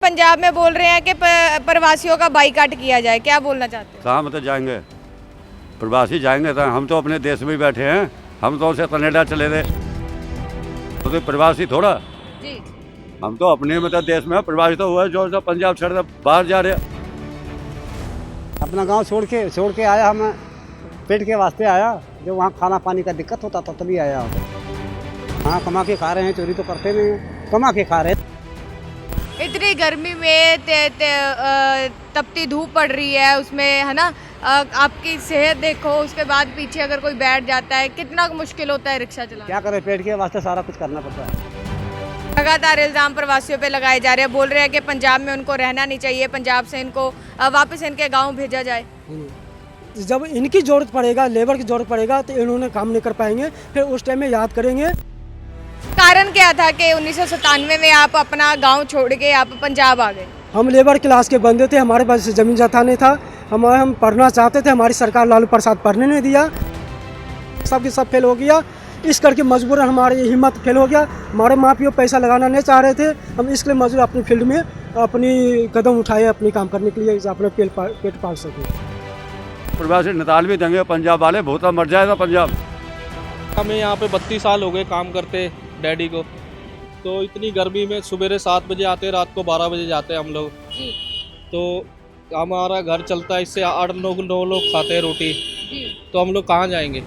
पंजाब में बोल रहे हैं कि प्रवासियों का बाइकाट किया जाए, क्या बोलना चाहते हैं? कहाँ मतलब जाएंगे प्रवासी, जाएंगे तो हम तो अपने देश में ही बैठे हैं, हम तो उसे कनाडा चले गए तो प्रवासी थोड़ा जी हम तो अपने मतलब देश में प्रवासी तो हुआ है जो पंजाब छोड़ के बाहर जा रहे हैं। अपना गांव छोड़ के आया, हम पेट के वास्ते आया, जो वहाँ खाना पानी का दिक्कत होता था तभी आया। हाँ, कमा के खा रहे हैं, चोरी तो करते नहीं हैं, कमा के खा रहे हैं। इतनी गर्मी में तपती धूप पड़ रही है, उसमें है ना, आपकी सेहत देखो, उसके बाद पीछे अगर कोई बैठ जाता है कितना मुश्किल होता है रिक्शा चलाना। क्या करें, पेट के वास्ते सारा कुछ करना पड़ता है। लगातार इल्ज़ाम प्रवासियों पे लगाए जा रहे हैं, बोल रहे हैं कि पंजाब में उनको रहना नहीं चाहिए, पंजाब से इनको वापस इनके गांव भेजा जाए। जब इनकी ज़रूरत पड़ेगा, लेबर की ज़रूरत पड़ेगा तो इन्होंने काम नहीं कर पाएंगे, फिर उस टाइम में याद करेंगे। कारण क्या था कि 1997 में आप अपना गांव छोड़ के आप पंजाब आ गए? हम लेबर क्लास के बंदे थे, हमारे पास ज़मीन जाता नहीं था, हम पढ़ना चाहते थे, हमारी सरकार लालू प्रसाद पढ़ने नहीं दिया, सब फेल हो गया। इस करके मजबूरन हमारी हिम्मत फेल हो गया। हमारे माँ पियो पैसा लगाना नहीं चाह रहे थे, हम इसके लिए मजबूर अपनी फील्ड में अपनी कदम उठाए अपनी काम करने के लिए, अपने पेट पाल सके। प्रवासी निकाल भी देंगे पंजाब वाले, बहुत मर जाएगा पंजाब। हमें यहाँ पे 32 साल हो गए काम करते डैडी को, तो इतनी गर्मी में सुबह 7 बजे आते, रात को 12 बजे जाते हैं हम लोग। तो हमारा घर चलता है इससे, 8-9 लोग खाते हैं रोटी, तो हम लोग कहाँ जाएंगे।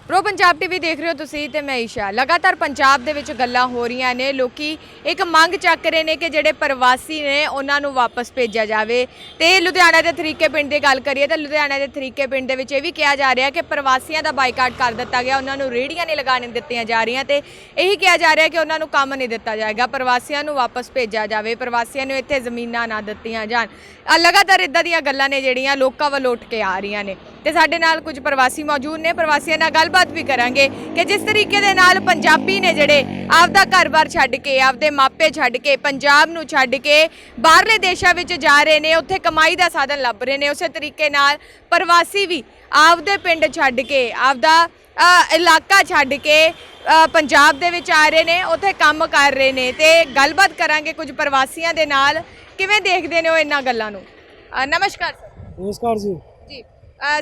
प्रो पंजाब टीवी देख रहे हो तुसी ते मैं ईशा। लगातार पंजाब ਦੇ ਵਿੱਚ ਗੱਲਾਂ ਹੋ ਰਹੀਆਂ ਨੇ, ਲੋਕੀ ਇੱਕ ਮੰਗ ਚੱਕ ਰਹੇ ਨੇ ਕਿ ਜਿਹੜੇ ਪ੍ਰਵਾਸੀ ਨੇ ਉਹਨਾਂ ਨੂੰ ਵਾਪਸ ਭੇਜਿਆ ਜਾਵੇ। ਤੇ ਲੁਧਿਆਣਾ ਦੇ ਤਰੀਕੇ ਪਿੰਡ ਦੀ ਗੱਲ ਕਰੀਏ ਤਾਂ ਲੁਧਿਆਣਾ ਦੇ ਤਰੀਕੇ ਪਿੰਡ ਦੇ ਵਿੱਚ ਇਹ ਵੀ ਕਿਹਾ ਜਾ ਰਿਹਾ ਕਿ ਪ੍ਰਵਾਸੀਆਂ ਦਾ ਬਾਈਕਾਟ ਕਰ ਦਿੱਤਾ ਗਿਆ, ਉਹਨਾਂ ਨੂੰ ਰੇਹੜੀਆਂ ਨਹੀਂ ਲਗਾਉਣ ਦਿੱਤੀਆਂ ਜਾ ਰਹੀਆਂ ਤੇ ਇਹੀ ਕਿਹਾ ਜਾ ਰਿਹਾ ਕਿ ਉਹਨਾਂ ਨੂੰ ਕੰਮ ਨਹੀਂ ਦਿੱਤਾ ਜਾਏਗਾ, ਪ੍ਰਵਾਸੀਆਂ ਨੂੰ ਵਾਪਸ ਭੇਜਿਆ ਜਾਵੇ, ਪ੍ਰਵਾਸੀਆਂ ਨੂੰ ਇੱਥੇ ਜ਼ਮੀਨਾਂ ਨਾ ਦਿੱਤੀਆਂ ਜਾਣ। ਲਗਾਤਾਰ ਇਦਾਂ ਦੀਆਂ ਗੱਲਾਂ ਨੇ ਜਿਹੜੀਆਂ ਲੋਕਾਂ ਵੱਲੋਂ ਉੱਠ ਕੇ ਆ ਰਹੀਆਂ ਨੇ ਤੇ ਸਾਡੇ ਨਾਲ ਕੁਝ ਪ੍ਰਵਾਸੀ ਮੌਜੂਦ ਨੇ, ਪ੍ਰਵਾਸੀਆਂ ਨਾਲ ਗੱਲਬਾਤ ਵੀ ਕਰਾਂਗੇ ਕਿ ਜਿਸ ਤਰੀਕੇ ਦੇ ਨਾਲ ਪੰਜਾਬੀ ਨੇ ਜਿਹੜੇ ਆਪਦਾ ਘਰ-ਬਾਰ ਛੱਡ ਕੇ, ਆਪਦੇ ਮਾਪੇ ਛੱਡ ਕੇ, ਪੰਜਾਬ ਨੂੰ ਛੱਡ ਕੇ ਬਾਹਰਲੇ ਦੇਸ਼ਾਂ ਵਿੱਚ ਜਾ ਰਹੇ ਨੇ, ਉੱਥੇ ਕਮਾਈ ਦਾ ਸਾਧਨ ਲੱਭ ਰਹੇ ਨੇ, ਉਸੇ ਤਰੀਕੇ ਨਾਲ ਪ੍ਰਵਾਸੀ ਵੀ ਆਪਦੇ ਪਿੰਡ ਛੱਡ ਕੇ, ਆਪਦਾ ਇਲਾਕਾ ਛੱਡ ਕੇ ਪੰਜਾਬ ਦੇ ਵਿੱਚ ਆ ਰਹੇ ਨੇ, ਉੱਥੇ ਕੰਮ ਕਰ ਰਹੇ ਨੇ ਤੇ ਗੱਲਬਾਤ ਕਰਾਂਗੇ ਕੁਝ ਪ੍ਰਵਾਸੀਆਂ ਦੇ ਨਾਲ, ਕਿਵੇਂ ਦੇਖਦੇ ਨੇ ਉਹ ਇਹਨਾਂ ਗੱਲਾਂ ਨੂੰ। नमस्कार सर। नमस्कार जी। जी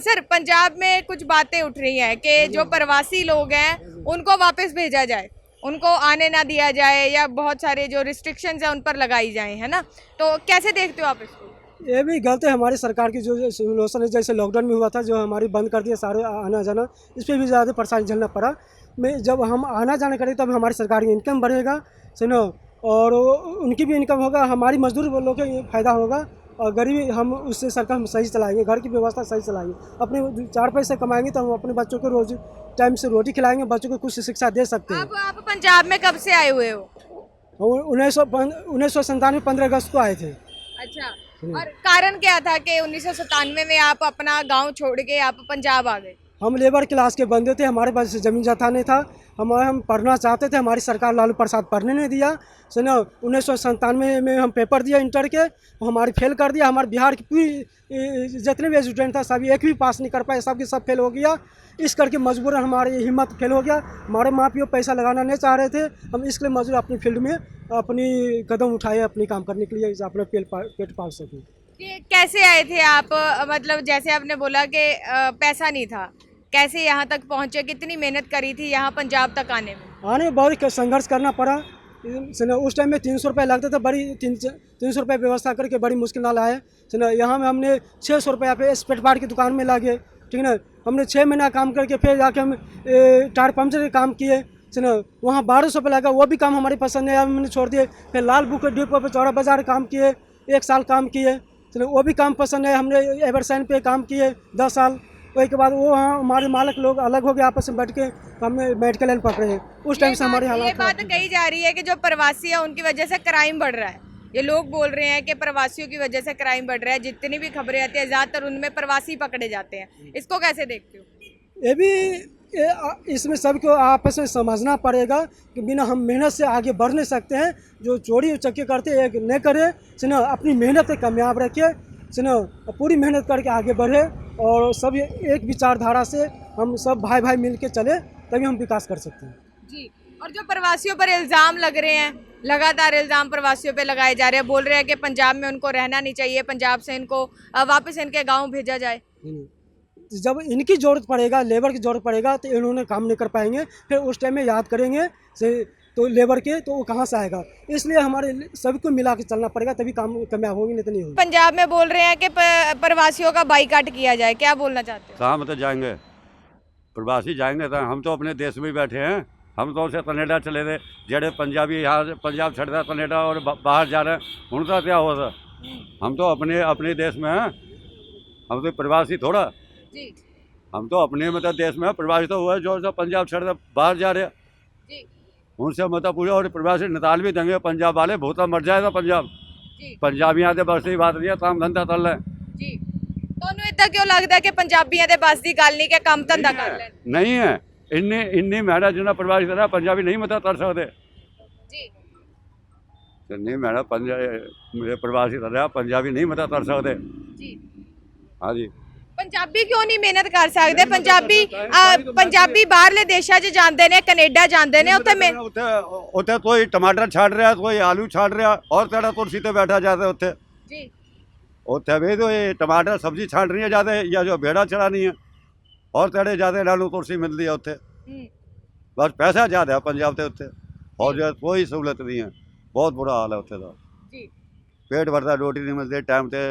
सर, पंजाब में कुछ बातें उठ रही हैं कि जो प्रवासी लोग हैं उनको वापस भेजा जाए, उनको आने ना दिया जाए, या बहुत सारे जो रिस्ट्रिक्शंस हैं उन पर लगाई जाए, है ना, तो कैसे देखते हो आप इसको? ये भी गलत है हमारी सरकार की जो सोल्यूशन है, जैसे लॉकडाउन में हुआ था, जो हमारी बंद कर दिया सारे आना जाना, इस पर भी ज़्यादा परेशानी झेलना पड़ा। मैं जब हम आना जाना करें तब हमारी सरकार की इनकम बढ़ेगा, सुनो, और उनकी भी इनकम होगा, हमारी मजदूर लोगों को फ़ायदा होगा, और गरीबी हम उससे सरकार हम सही चलाएंगे, घर की व्यवस्था सही चलाएंगे, अपने 4 पैसे कमाएंगे तो हम अपने बच्चों को रोज टाइम से रोटी खिलाएंगे, बच्चों को कुछ शिक्षा दे सकते हैं। आप पंजाब में कब से आए हुए हो? 1997 15 अगस्त को आए थे। अच्छा, और कारण क्या था कि 1997 में आप अपना गांव छोड़ के आप पंजाब आ गए? हम लेबर क्लास के बंदे थे, हमारे पास ज़मीन जाता नहीं था, हम पढ़ना चाहते थे, हमारी सरकार लालू प्रसाद पढ़ने नहीं दिया, सुनो। 1997 में हम पेपर दिया इंटर के, हमारी फेल कर दिया। हमारे बिहार की पूरी जितने भी स्टूडेंट था सभी एक भी पास नहीं कर पाए, सबके सब फेल हो गया। इस करके मजबूरन हमारी हिम्मत फेल हो गया। हमारे माँ पियो पैसा लगाना नहीं चाह रहे थे, हम इसके लिए मजबूर अपनी फील्ड में अपनी कदम उठाए अपनी काम करने के लिए, अपना पेट पाल सकें। कैसे आए थे आप, मतलब जैसे आपने बोला कि पैसा नहीं था, कैसे यहाँ तक पहुँचे, कितनी मेहनत करी थी यहाँ पंजाब तक आने में? आने में बहुत संघर्ष करना पड़ा, सुनो। उस टाइम में 300 रुपये लगते थे, बड़ी 300 रुपये व्यवस्था करके बड़ी मुश्किल नाल आए, सुनो। यहाँ में हमने 600 रुपये पे स्पेट पार्ट की दुकान में लागे, ठीक ना। हमने 6 महीना काम करके फिर जाके हम टायर पंचर के काम किए, सुनो। वहाँ 1200 रुपये लगा, वो भी काम हमारी पसंद नहीं आया, हमने छोड़ दिए। फिर लाल बुक डिपो पर चौड़ा बाजार काम किए, 1 साल काम किए, चलो। वो भी काम पसंद है, हमने एवरसाइन पे काम किए 10 साल। वही के बाद वो हमारे मालिक लोग अलग हो गए, आपस में बैठ के हमने मेडिकल लाइन पकड़े हैं। उस टाइम से हमारे हालात, ये बात कही जा रही है कि जो प्रवासी है उनकी वजह से क्राइम बढ़ रहा है। ये लोग बोल रहे हैं कि प्रवासियों की वजह से क्राइम बढ़ रहा है, जितनी भी खबरें आती है ज़्यादातर उनमें प्रवासी पकड़े जाते हैं, इसको कैसे देखते हो? ये भी इसमें सबको आपस में समझना पड़ेगा कि बिना हम मेहनत से आगे बढ़ नहीं सकते हैं। जो चोरी चक्के करते हैं नहीं करे, सुनो। अपनी मेहनत से कामयाब रखिए, सुनो। पूरी मेहनत करके आगे बढ़े और सब एक विचारधारा से हम सब भाई मिल के चले, तभी हम विकास कर सकते हैं। जी, और जो प्रवासियों पर इल्जाम लग रहे हैं, लगातार इल्जाम प्रवासियों पे लगाए जा रहे हैं, बोल रहे हैं कि पंजाब में उनको रहना नहीं चाहिए, पंजाब से इनको वापस इनके गांव भेजा जाए। जब इनकी ज़रूरत पड़ेगा, लेबर की ज़रूरत पड़ेगा, तो इन्होंने काम नहीं कर पाएंगे, फिर उस टाइम में याद करेंगे से तो लेबर के, तो वो कहाँ से आएगा। इसलिए हमारे सभी को मिला के चलना पड़ेगा, तभी काम कामयाब होगी, नहीं तो नहीं होगी। पंजाब में बोल रहे हैं कि प्रवासियों का बाईकाट किया जाए, क्या बोलना चाहते हो? कहाँ मतलब जाएंगे, प्रवासी जाएंगे तो हम तो अपने देश में ही बैठे हैं। हम तो उसे कनेडा चले गए, जेड़े पंजाबी यहाँ से पंजाब छड़ रहा कनेडा और बाहर जा रहे हैं, उनका क्या हो था। हम तो अपने देश में हैं, हम तो प्रवासी थोड़ा। जी हम तो अपने मतलब देश में हैं, प्रवासी तो हुआ जो सब पंजाब छड़ रहे बाहर जा रहे हैं, जी उनसे मतलब पूछो। और प्रवासी निकाल भी देंगे पंजाब वाले, भूता मर जाएगा पंजाब। जी पंजाबी यहाँ से बस की बात नहीं है, काम धंधा कर रहे हैं। जी ਤੁਹਾਨੂੰ ਇਦਾਂ ਕਿਉਂ ਲੱਗਦਾ ਕਿ ਪੰਜਾਬੀਆਂ ਦੇ ਬਸ ਦੀ ਗੱਲ ਨਹੀਂ ਕਿ ਕੰਮ ਧੰਦਾ ਕਰ ਲੈਣ? नहीं है, इन्नी मैडा जिन्हें प्रवासी तरह पंजाबी नहीं मतलब कर सकते। जी नहीं मैडम मेरे प्रवासी तरह पंजाबी नहीं मतलब कर सकते। जी हाँ जी। ਪੰਜਾਬੀ ਕਿਉਂ ਨਹੀਂ ਮਿਹਨਤ ਕਰ ਸਕਦੇ? ਪੰਜਾਬੀ ਬਾਹਰਲੇ ਦੇਸ਼ਾਂ 'ਚ ਜਾਂਦੇ ਨੇ, ਕੈਨੇਡਾ ਜਾਂਦੇ ਨੇ, ਉੱਥੇ ਉੱਥੇ ਕੋਈ ਟਮਾਟਰ ਛੱਡ ਰਿਹਾ, ਕੋਈ ਆਲੂ ਛੱਡ ਰਿਹਾ, ਔਰ ਤੇਰਾ ਕੁਰਸੀ ਤੇ ਬੈਠਾ ਜਾते ਉੱਥੇ। ਜੀ ਉੱਥੇ ਵੀ तो ये टमाटर सब्जी छाट रही है जाते, या जो भेड़ा चढ़ानी है, और तेरे जाते नानू कुर्सी मिलती है उत्थे। बस पैसा ज़्यादा है पंजाब के उत्थे, और जो कोई सहूलत नहीं है, बहुत बुरा हाल है उत्थे का। ਜੀ पेट भरता, रोटी नहीं मिलती टाइम ਤੇ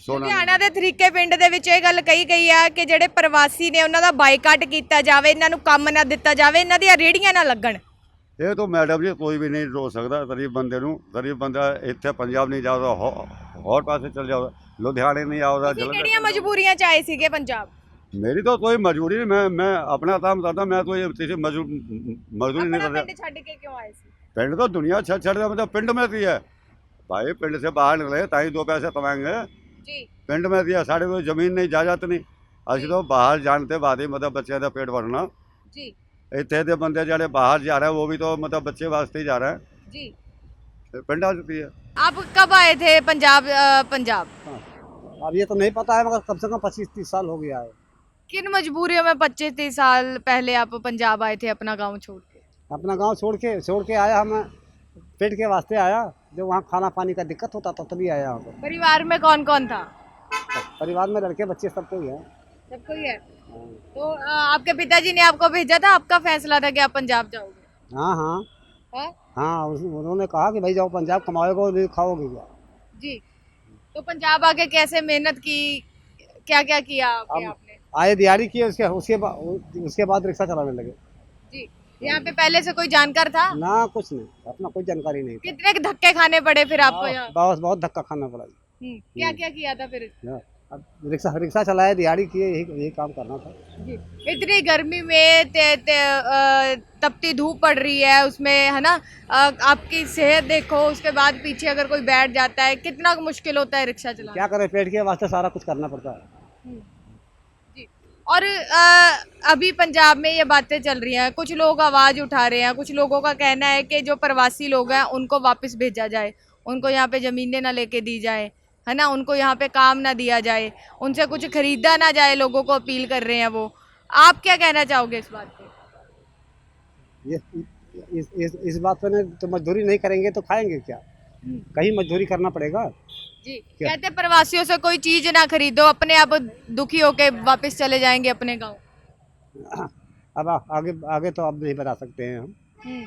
ਸੋਨਾ। ਲੁਧਿਆਣਾ ਦੇ ਤਰੀਕੇ ਪਿੰਡ ਦੇ ਵਿੱਚ ਇਹ ਗੱਲ ਕਹੀ ਗਈ ਆ ਕਿ ਜਿਹੜੇ ਪ੍ਰਵਾਸੀ ਨੇ ਉਹਨਾਂ ਦਾ ਬਾਈਕਾਟ ਕੀਤਾ ਜਾਵੇ, ਇਹਨਾਂ ਨੂੰ ਕੰਮ ਨਾ ਦਿੱਤਾ ਜਾਵੇ, ਇਹਨਾਂ ਦੀਆਂ ਰੇੜੀਆਂ ਨਾ ਲੱਗਣ। ਇਹ ਤਾਂ ਮੈਡਮ ਜੀ ਕੋਈ ਵੀ ਨਹੀਂ ਰੋਕ ਸਕਦਾ ਗਰੀਬ ਬੰਦੇ ਨੂੰ। ਗਰੀਬ ਬੰਦਾ ਇੱਥੇ ਪੰਜਾਬ ਨਹੀਂ ਜਾਊਗਾ, ਹੋਰ ਪਾਸੇ ਚਲ ਜਾਊਗਾ, ਲੁਧਿਆਣੇ ਨਹੀਂ ਆਊਗਾ, ਤੁਸੀਂ ਕਿਹੜੀਆਂ ਮਜਬੂਰੀਆਂ ਚ ਆਏ ਸੀਗੇ ਪੰਜਾਬ? मेरी तो कोई मजबूरी नहीं, मैं अपना काम करता, मैं कोई किसी मजदूरी नहीं ਆਪਣਾ करता। ਪਿੰਡ ਛੱਡ ਕੇ ਕਿਉਂ ਆਏ ਸੀ? पिंड तो दुनिया छड़ रहा, मतलब पिंड में थी है भाई, पिंड से बाहर निकले ताकि दो पैसे कमाएंगे। ਜੀ पिंड में थी साढ़े कोई जमीन नहीं, जायदाद नहीं, असं तो बाहर जाने बाद ही मतलब बच्चे का पेट भरना। ਜੀ इतने दे बंदे जड़े बाहर जा रहे हैं, वो भी तो मतलब बच्चे वास्ते ही जा रहे हैं। ਜੀ पिंड आ चुकी है। आप कब आए थे पंजाब? पंजाब अब ये तो नहीं पता है, मगर कम से कम 25-30 साल हो गया है। किन मजबूरियों में 25-30 साल पहले आप पंजाब आए थे अपना गांव छोड़ के? अपना गांव छोड़ के आया, हम पेट के वास्ते आया, जब वहाँ खाना पानी का दिक्कत होता था तभी आया यहाँ पर। परिवार में कौन कौन था? परिवार में लड़के बच्चे सब कोई है। सब कोई है। तो आपके पिताजी ने आपको भेजा था, आपका फैसला था कि आप पंजाब जाओगे? हाँ हाँ हाँ? हाँ, उन्होंने कहा कि भाई जाओ पंजाब, कमाओगे और नहीं खाओगे क्या। जी तो पंजाब आके कैसे मेहनत की, क्या क्या किया आपने? आए दिहाड़ी किए, उसके बाद रिक्शा चलाने लगे। जी यहाँ पे पहले से कोई जानकार था? ना कुछ नहीं, अपना कोई जानकारी नहीं। कितने धक्के खाने पड़े फिर आपको यहाँ? बहुत धक्का खाना पड़ा। क्या क्या किया था फिर? अब रिक्शा चलाए, दिहाड़ी किए, यही काम करना था। जी इतनी गर्मी में तपती धूप पड़ रही है, उसमें है ना, आपकी सेहत देखो, उसके बाद पीछे अगर कोई बैठ जाता है, कितना मुश्किल होता है रिक्शा चलाना। क्या करें, पेट के वास्ते सारा कुछ करना पड़ता है। जी और अभी पंजाब में ये बातें चल रही हैं, कुछ लोग आवाज़ उठा रहे हैं, कुछ लोगों का कहना है कि जो प्रवासी लोग हैं उनको वापस भेजा जाए, उनको यहाँ पे ज़मीनें ना लेके दी जाए, है ना, उनको यहाँ पे काम ना दिया जाए, उनसे कुछ खरीदा ना जाए, लोगों को अपील कर रहे हैं वो। आप क्या कहना चाहोगे इस बात पे? इस बात पे तो मजदूरी नहीं करेंगे तो खाएंगे क्या, कहीं मजदूरी करना पड़ेगा। जी कहते प्रवासियों से कोई चीज़ ना खरीदो, अपने आप दुखी होके वापस चले जाएंगे अपने गाँव। अब आगे तो अब नहीं बता सकते हैं हम।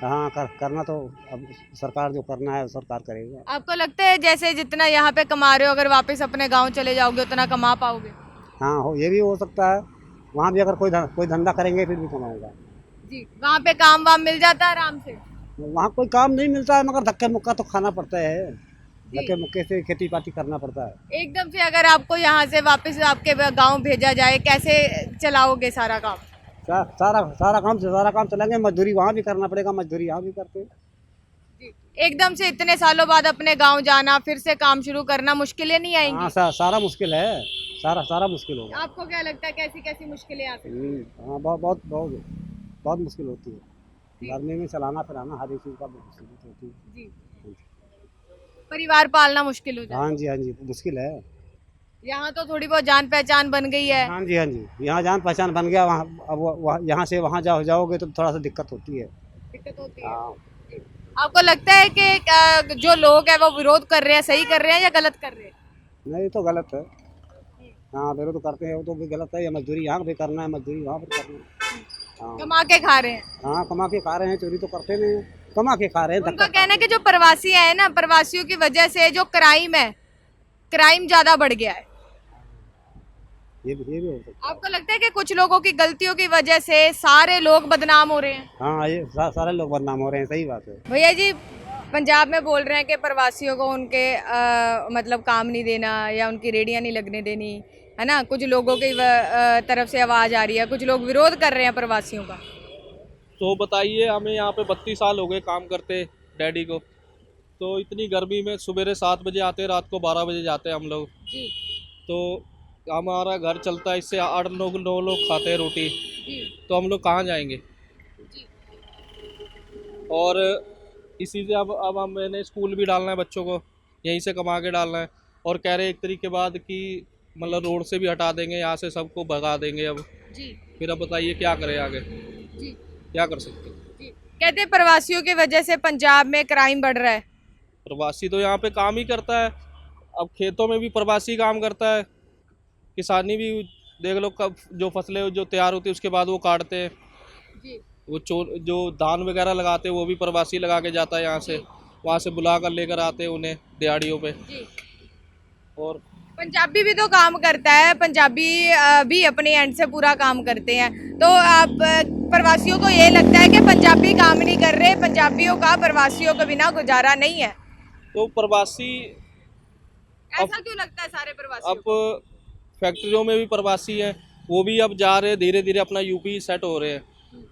हाँ करना तो अब सरकार जो करना है सरकार करेगा। आपको लगता है जैसे जितना यहाँ पे कमा रहे हो, अगर वापस अपने गांव चले जाओगे उतना कमा पाओगे? हाँ ये भी हो सकता है, वहाँ भी अगर कोई धंधा करेंगे फिर भी कमाएगा। जी वहाँ पे काम वाम मिल जाता है आराम से? वहाँ कोई काम नहीं मिलता है, मगर धक्के मुक्का तो खाना पड़ता है, धक्के मुक्के से खेती पाती करना पड़ता है। एकदम से अगर आपको यहाँ से वापस आपके गांव भेजा जाए, कैसे चलाओगे सारा काम? सारा काम चलेंगे, मजदूरी वहाँ भी करना पड़ेगा, मजदूरी यहाँ भी करते हैं। एकदम से इतने सालों बाद अपने गांव जाना, फिर से काम शुरू करना, मुश्किलें नहीं आएंगी? हाँ सारा मुश्किल है, सारा मुश्किल होगा। आपको क्या लगता है कैसी कैसी मुश्किलें आती हैं? हाँ बहुत मुश्किल होती है, गर्मी में चलाना फिराना हर एक चीज़ का मुश्किल होती है। जी परिवार पालना मुश्किल हो जाता है। हाँ जी मुश्किल है। यहाँ तो थोड़ी बहुत जान पहचान बन गई है। हाँ जी यहाँ जान पहचान बन गया, वहाँ अब यहाँ से वहाँ जाओगे तो थोड़ा सा दिक्कत होती है। दिक्कत होती है। हाँ आपको लगता है कि जो लोग हैं वो विरोध कर रहे हैं, सही कर रहे हैं या गलत कर रहे हैं? नहीं, तो गलत है। हाँ, विरोध तो करते हैं, वो तो भी गलत है। ये मजदूरी यहाँ भी करना है, मजदूरी वहाँ भी करना है। हाँ कमा के खा रहे हैं। हाँ, कमा के खा रहे हैं, चोरी तो करते नहीं हैं, कमा के खा रहे हैं। उनका धक्का कहना है कि जो प्रवासी है ना, प्रवासियों की वजह से जो क्राइम है, क्राइम ज्यादा बढ़ गया है। ये भी हो सकता आपको लगता है कि कुछ लोगों की गलतियों की वजह से सारे लोग बदनाम हो रहे हैं? है। हाँ, ये सारे लोग बदनाम हो रहे हैं, सही बात है। भैया जी, पंजाब में बोल रहे हैं कि प्रवासियों को उनके मतलब काम नहीं देना या उनकी रेडियां नहीं लगने देनी, है ना। कुछ लोगों की तरफ से आवाज़ आ रही है, कुछ लोग विरोध कर रहे हैं प्रवासियों का। तो बताइए, हमें यहाँ पे 32 साल हो गए काम करते डैडी को। तो इतनी गर्मी में सुबह 7 बजे आते, रात को 12 बजे जाते हैं हम लोग। जी तो हमारा घर चलता है इससे, 8 9 लोग खाते हैं रोटी। जी तो हम लोग कहाँ जाएंगे? जी। और इसी से अब मैंने स्कूल भी डालना है बच्चों को, यहीं से कमा के डालना है। और कह रहे एक तरीके बाद कि मतलब रोड से भी हटा देंगे, यहाँ से सबको भगा देंगे अब। जी फिर अब बताइए क्या करें आगे, जी क्या कर सकते हैं? जी। कहते हैं प्रवासियों की वजह से पंजाब में क्राइम बढ़ रहा है। प्रवासी तो यहाँ पे काम ही करता है, अब खेतों में भी प्रवासी काम करता है, किसानी भी देख लो, कब जो फसलें जो तैयार होती है उसके बाद वो काटते हैं। जी वो जो धान वगैरह लगाते हैं वो भी प्रवासी लगा के जाता है यहाँ से, वहाँ से बुला कर लेकर आते हैं उन्हें दिहाड़ियों पे। जी। और पंजाबी भी तो काम करता है, पंजाबी भी अपने एंड से पूरा काम करते हैं। तो आप प्रवासियों को ये लगता है कि पंजाबी काम नहीं कर रहे, पंजाबियों का प्रवासियों के बिना गुजारा नहीं है। तो प्रवासी ऐसा क्यों लगता है सारे प्रवासियों को? अब फैक्ट्रियों में भी प्रवासी हैं, वो भी अब जा रहे हैं, धीरे धीरे अपना यूपी सेट हो रहे हैं।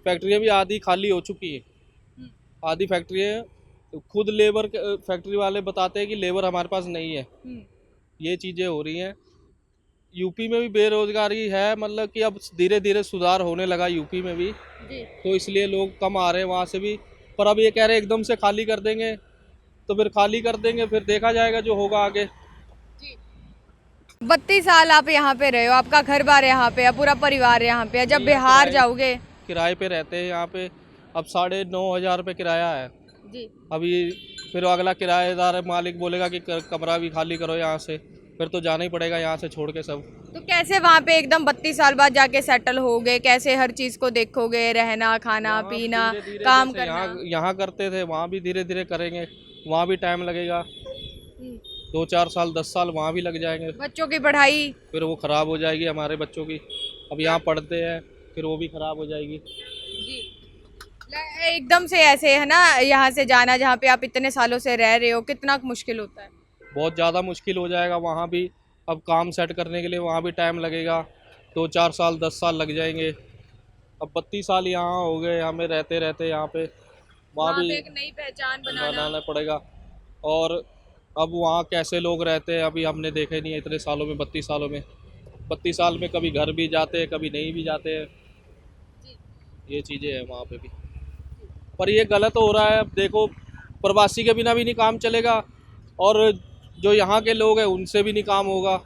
फैक्ट्रियाँ भी आधी खाली हो चुकी हैं, आधी फैक्ट्रियाँ खुद लेबर फैक्ट्री वाले बताते हैं कि लेबर हमारे पास नहीं है। ये चीज़ें हो रही हैं। यूपी में भी बेरोजगारी है, मतलब कि अब धीरे धीरे सुधार होने लगा यूपी में भी, तो इसलिए लोग कम आ रहे हैं वहाँ से भी। पर अब ये कह रहे हैं एकदम से खाली कर देंगे, तो फिर खाली कर देंगे, फिर देखा जाएगा जो होगा आगे। 32 साल आप यहाँ पे रहे हो, आपका घर बार यहाँ पे है, पूरा परिवार यहाँ पे है। जब बिहार जाओगे? किराए पे रहते हैं यहाँ पे, अब 9,500 रुपये किराया है। जी। अभी फिर अगला किराएदार मालिक बोलेगा कि कमरा भी खाली करो यहाँ से, फिर तो जाना ही पड़ेगा यहाँ से छोड़ के सब। तो कैसे वहाँ पे एकदम 32 साल बाद जाके सेटल होगे? कैसे हर चीज़ को देखोगे? रहना, खाना, पीना, काम करना? यहाँ करते थे, वहाँ भी धीरे धीरे करेंगे, वहाँ भी टाइम लगेगा, 2 4 साल 10 साल वहाँ भी लग जाएंगे। बच्चों की पढ़ाई फिर वो ख़राब हो जाएगी हमारे बच्चों की, अब यहाँ पढ़ते हैं फिर वो भी ख़राब हो जाएगी। एकदम से ऐसे है ना, यहाँ से जाना जहाँ पे आप इतने सालों से रह रहे हो, कितना मुश्किल होता है? बहुत ज़्यादा मुश्किल हो जाएगा वहाँ भी। अब काम सेट करने के लिए वहाँ भी टाइम लगेगा, 2 4 साल 10 साल लग जाएंगे। अब 32 साल यहाँ हो गए हमें रहते रहते यहाँ पे, वहाँ भी एक नई पहचान बनाना बनाना पड़ेगा। और अब वहाँ कैसे लोग रहते हैं अभी हमने देखे नहीं है इतने सालों में, 32 सालों में। 32 साल में कभी घर भी जाते हैं, कभी नहीं भी जाते हैं, ये चीज़ें हैं वहाँ पे भी। पर ये गलत हो रहा है। अब देखो, प्रवासी के बिना भी नहीं काम चलेगा, और जो यहाँ के लोग हैं उनसे भी नहीं काम होगा।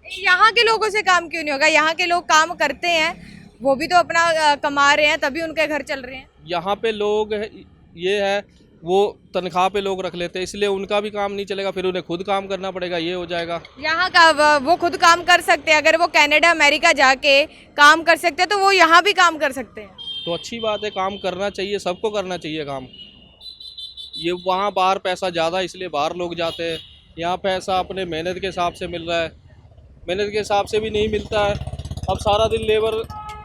यहाँ के लोगों से काम क्यों नहीं होगा? यहाँ के लोग काम करते हैं, वो भी तो अपना कमा रहे हैं, तभी उनके घर चल रहे हैं। यहाँ पे लोग ये है, वो तनख्वाह पे लोग रख लेते हैं, इसलिए उनका भी काम नहीं चलेगा, फिर उन्हें खुद काम करना पड़ेगा, ये हो जाएगा। यहाँ का वो खुद काम कर सकते हैं, अगर वो कनाडा अमेरिका जाके काम कर सकते हैं तो वो यहाँ भी काम कर सकते हैं। तो अच्छी बात है, काम करना चाहिए, सबको करना चाहिए काम। ये वहाँ बाहर पैसा ज़्यादा इसलिए बाहर लोग जाते हैं, यहाँ पैसा अपने मेहनत के हिसाब से मिल रहा है, मेहनत के हिसाब से भी नहीं मिलता है। अब सारा दिन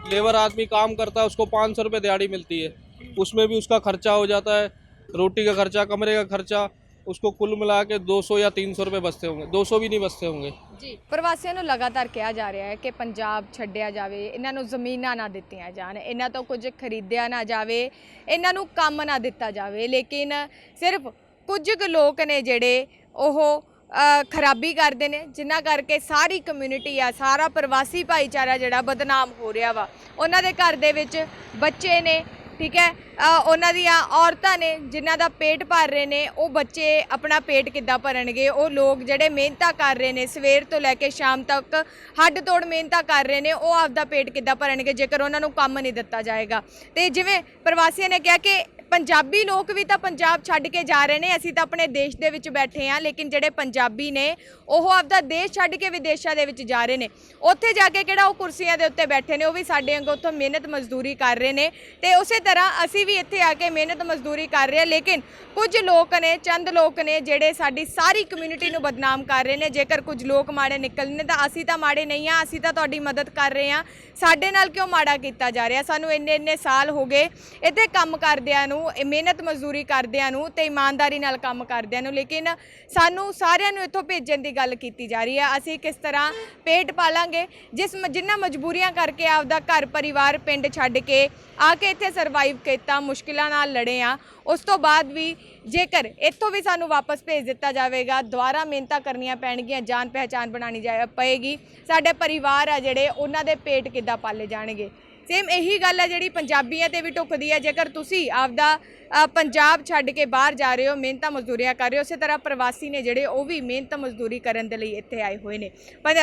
लेबर आदमी काम करता है, उसको 500 रुपये दिहाड़ी मिलती है, उसमें भी उसका खर्चा हो जाता है, रोटी का खर्चा, कमरे का खर्चा, उसको कुल मिला के 200 या 300 रुपये बचते होंगे, 200 भी नहीं बचते होंगे। ਜੀ ਪ੍ਰਵਾਸੀਆਂ ਨੂੰ ਲਗਾਤਾਰ ਕਿਹਾ ਜਾ ਰਿਹਾ ਹੈ ਕਿ ਪੰਜਾਬ ਛੱਡਿਆ ਜਾਵੇ, ਇਹਨਾਂ ਨੂੰ ਜ਼ਮੀਨਾਂ ਨਾ ਦਿੱਤੀਆਂ ਜਾਣ, ਇਹਨਾਂ ਤੋਂ ਕੁਝ ਖਰੀਦਿਆ ਨਾ ਜਾਵੇ, ਇਹਨਾਂ ਨੂੰ ਕੰਮ ਨਾ ਦਿੱਤਾ ਜਾਵੇ। ਲੇਕਿਨ ਸਿਰਫ ਕੁਝ ਕੁ ਲੋਕ ਨੇ ਜਿਹੜੇ ਉਹ ਖਰਾਬੀ ਕਰਦੇ ਨੇ, ਜਿਨ੍ਹਾਂ ਕਰਕੇ ਸਾਰੀ ਕਮਿਊਨਿਟੀ ਆ, ਸਾਰਾ ਪ੍ਰਵਾਸੀ ਭਾਈਚਾਰਾ ਜਿਹੜਾ ਬਦਨਾਮ ਹੋ ਰਿਹਾ ਵਾ। ਉਹਨਾਂ ਦੇ ਘਰ ਦੇ ਵਿੱਚ ਬੱਚੇ ਨੇ, ਠੀਕ ਹੈ ਉਹਨਾਂ ਦੀਆਂ ਔਰਤਾਂ ਨੇ ਜਿਨ੍ਹਾਂ ਦਾ ਪੇਟ ਭਰ ਰਹੇ ਨੇ, ਉਹ ਬੱਚੇ ਆਪਣਾ ਪੇਟ ਕਿੱਦਾਂ ਭਰਨਗੇ, ਉਹ ਲੋਕ ਜਿਹੜੇ ਮਿਹਨਤਾਂ ਕਰ ਰਹੇ ਨੇ ਸਵੇਰ ਤੋਂ ਲੈ ਕੇ ਸ਼ਾਮ ਤੱਕ ਹੱਡ ਤੋੜ ਮਿਹਨਤਾਂ ਕਰ ਰਹੇ ਨੇ, ਉਹ ਆਪਦਾ ਪੇਟ ਕਿੱਦਾਂ ਭਰਨਗੇ ਜੇਕਰ ਉਹਨਾਂ ਨੂੰ ਕੰਮ ਨਹੀਂ ਦਿੱਤਾ ਜਾਏਗਾ। ਤੇ ਜਿਵੇਂ ਪ੍ਰਵਾਸੀਆਂ ਨੇ ਕਿਹਾ ਕਿ ਪੰਜਾਬੀ ਲੋਕ ਵੀ ਤਾਂ ਪੰਜਾਬ ਛੱਡ ਕੇ ਜਾ ਰਹੇ ਨੇ, ਅਸੀਂ ਤਾਂ ਆਪਣੇ ਦੇਸ਼ ਦੇ ਵਿੱਚ ਬੈਠੇ ਹਾਂ, ਲੇਕਿਨ ਜਿਹੜੇ ਪੰਜਾਬੀ ਨੇ ਉਹ ਆਪਦਾ ਦੇਸ਼ ਛੱਡ ਕੇ ਵਿਦੇਸ਼ਾਂ ਦੇ ਵਿੱਚ ਜਾ ਰਹੇ ਨੇ। ਉੱਥੇ ਜਾ ਕੇ ਕਿਹੜਾ ਉਹ ਕੁਰਸੀਆਂ ਦੇ ਉੱਤੇ ਬੈਠੇ ਨੇ, ਉਹ ਵੀ ਸਾਡੇ ਵਾਂਗੂ ਉੱਥੋਂ ਮਿਹਨਤ ਮਜ਼ਦੂਰੀ ਕਰ ਰਹੇ ਨੇ ਤੇ ਉਸੇ ਤਰ੍ਹਾਂ ਅਸੀਂ ਵੀ ਇੱਥੇ ਆ ਕੇ ਮਿਹਨਤ ਮਜ਼ਦੂਰੀ ਕਰ ਰਹੇ ਹਾਂ। ਲੇਕਿਨ ਕੁਝ ਲੋਕ ਨੇ, ਚੰਦ ਲੋਕ ਨੇ ਜਿਹੜੇ ਸਾਡੀ ਸਾਰੀ ਕਮਿਊਨਿਟੀ ਨੂੰ ਬਦਨਾਮ ਕਰ ਰਹੇ ਨੇ। ਜੇਕਰ ਕੁਝ ਲੋਕ ਮਾੜੇ ਨਿਕਲਣੇ ਤਾਂ ਅਸੀਂ ਤਾਂ ਮਾੜੇ ਨਹੀਂ ਹਾਂ, ਅਸੀਂ ਤਾਂ ਤੁਹਾਡੀ ਮਦਦ ਕਰ ਰਹੇ ਹਾਂ। ਸਾਡੇ ਨਾਲ ਕਿਉਂ ਮਾੜਾ ਕੀਤਾ ਜਾ ਰਿਹਾ? ਸਾਨੂੰ ਇੰਨੇ ਸਾਲ ਹੋ ਗਏ ਇੱਥੇ ਕੰਮ ਕਰਦਿਆਂ ਨੂੰ, ਮਿਹਨਤ ਮਜ਼ਦੂਰੀ ਕਰਦਿਆਂ ਨੂੰ ਤੇ ਇਮਾਨਦਾਰੀ ਨਾਲ ਕੰਮ ਕਰਦਿਆਂ ਨੂੰ, ਲੇਕਿਨ ਸਾਨੂੰ ਸਾਰਿਆਂ ਨੂੰ ਇੱਥੋਂ ਭੇਜਣ ਦੀ ਗੱਲ ਕੀਤੀ ਜਾ ਰਹੀ ਹੈ। ਅਸੀਂ ਕਿਸ ਤਰ੍ਹਾਂ ਪੇਟ ਪਾਲਾਂਗੇ? ਜਿਨ੍ਹਾਂ ਮਜਬੂਰੀਆਂ ਕਰਕੇ ਆਪਦਾ ਘਰ ਪਰਿਵਾਰ ਪਿੰਡ ਛੱਡ ਕੇ ਆ ਕੇ ਇੱਥੇ ਸਰਵਾਈਵ ਕੀਤਾ, ਮੁਸ਼ਕਿਲਾਂ ਨਾਲ ਲੜੇ ਆ, ਉਸ ਤੋਂ ਬਾਅਦ ਵੀ ਜੇਕਰ ਇੱਥੋਂ ਵੀ ਸਾਨੂੰ ਵਾਪਸ ਭੇਜ ਦਿੱਤਾ ਜਾਵੇਗਾ, ਦੁਬਾਰਾ ਮਿਹਨਤਾਂ ਕਰਨੀਆਂ ਪੈਣਗੀਆਂ, ਜਾਣ ਪਹਿਚਾਣ ਬਣਾਉਣੀ ਪਏਗੀ, ਸਾਡੇ ਪਰਿਵਾਰ ਆ ਜਿਹੜੇ ਉਹਨਾਂ ਦੇ ਪੇਟ ਕਿੱਦਾਂ ਪਾਲੇ ਜਾਣਗੇ? ਸੇਮ ਇਹੀ ਗੱਲ ਹੈ ਜਿਹੜੀ ਪੰਜਾਬੀਆਂ ਤੇ ਵੀ ਢੁੱਕਦੀ ਹੈ। ਜੇਕਰ ਤੁਸੀਂ ਆਪਦਾ ਪੰਜਾਬ ਛੱਡ ਕੇ ਬਾਹਰ ਜਾ ਰਹੇ ਹੋ, ਮਿਹਨਤਾਂ ਮਜ਼ਦੂਰੀਆਂ ਕਰ ਰਹੇ ਹੋ, ਉਸੇ ਤਰ੍ਹਾਂ ਪ੍ਰਵਾਸੀ ਨੇ ਜਿਹੜੇ ਉਹ ਵੀ ਮਿਹਨਤ ਮਜ਼ਦੂਰੀ ਕਰਨ ਦੇ ਲਈ ਇੱਥੇ ਆਏ ਹੋਏ ਨੇ। ਪਰ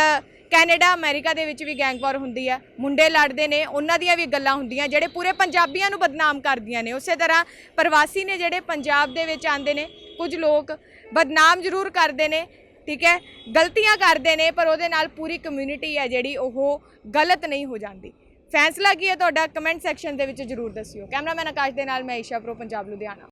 ਕੈਨੇਡਾ, ਅਮਰੀਕਾ ਦੇ ਵਿੱਚ ਵੀ ਗੈਂਗ ਵਾਰ ਹੁੰਦੀ ਹੈ, ਮੁੰਡੇ ਲੜਦੇ ਨੇ, ਉਹਨਾਂ ਦੀਆਂ ਵੀ ਗੱਲਾਂ ਹੁੰਦੀਆਂ ਜਿਹੜੇ ਪੂਰੇ ਪੰਜਾਬੀਆਂ ਨੂੰ ਬਦਨਾਮ ਕਰਦੀਆਂ ਨੇ। ਉਸੇ ਤਰ੍ਹਾਂ ਪ੍ਰਵਾਸੀ ਨੇ ਜਿਹੜੇ ਪੰਜਾਬ ਦੇ ਵਿੱਚ ਆਉਂਦੇ ਨੇ, ਕੁਝ ਲੋਕ ਬਦਨਾਮ ਜ਼ਰੂਰ ਕਰਦੇ ਨੇ, ਠੀਕ ਹੈ, ਗਲਤੀਆਂ ਕਰਦੇ ਨੇ, ਪਰ ਉਹਦੇ ਨਾਲ ਪੂਰੀ ਕਮਿਊਨਿਟੀ ਹੈ ਜਿਹੜੀ ਉਹ ਗਲਤ ਨਹੀਂ ਹੋ ਜਾਂਦੀ। ਫੈਸਲਾ ਕੀ ਹੈ ਤੁਹਾਡਾ? ਕਮੈਂਟ ਸੈਕਸ਼ਨ ਦੇ ਵਿੱਚ ਜ਼ਰੂਰ ਦੱਸਿਓ। ਕੈਮਰਾਮੈਨ ਆਕਾਸ਼ ਦੇ ਨਾਲ ਮੈਂ ਈਸ਼ਾ ਪ੍ਰੋ, ਪੰਜਾਬ ਲੁਧਿਆਣਾ।